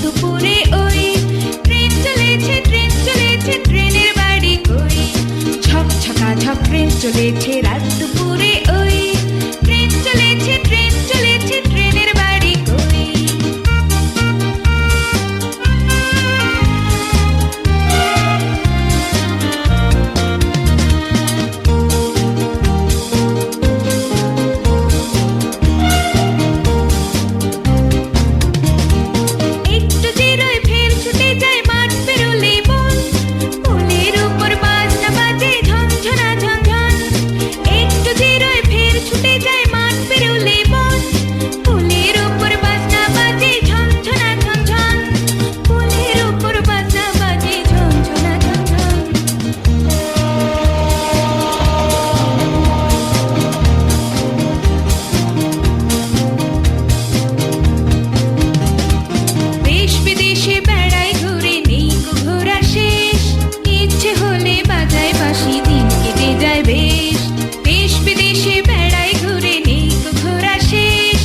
দুপুরে ওই ট্রেন চলেছে ট্রেন চলেছে ট্রেনের বাড়ি কই ছক ছকা ছক ট্রেন চলেছে রাত দুপুরে ওই ট্রেন চলেছে ট্রেন চলেছে ট্রেনের বাড়ি কই একটু জিরোয় ফের ছুটে যায় মাঠ পেরোলেই বল পোলের উপর বাজনা বাজে ঝনঝনা ঝনঝন একটু জিরোয় ফের ছুটে যায় মাঠ পেরোলেই বল পোলের উপর বাজনা বাজে ঝনঝনা ঝনঝন পোলের উপর বাজনা বাজে ঝনঝনা ঝনঝন দেশ বিদেশে বেড়ায় ঘুরে নেই কো ঘোরা শেষ ইচ্ছে হলে বাজায় বাঁশি দিন কেটে যায় বেশ দেশ বিদেশে বেড়ায় ঘুরে নেই কো ঘোরা শেষ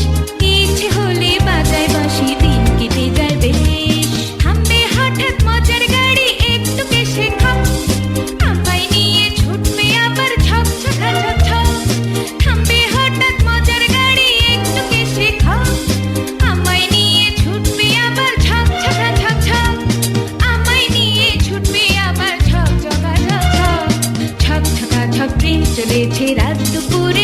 ইচ্ছে হলে বাজায় বাঁশি দিন কেটে যায় বেশ থামবে হঠাৎ মজার গাড়ি একটু কেসে খাপ আমায় নিয়ে ছুটবে আবার ছক ছকা ছক ছক থামবে হঠাৎ মজার গাড়ি একটু কেসে খাপ আমায় নিয়ে ছুটবে আবার ছক ছকা ছক ছক আমায় নিয়ে ছুটবে আবার ছক ছকা ছক ছক ছক ছকা ছক ট্রেন চলেছে রাত দুপুরে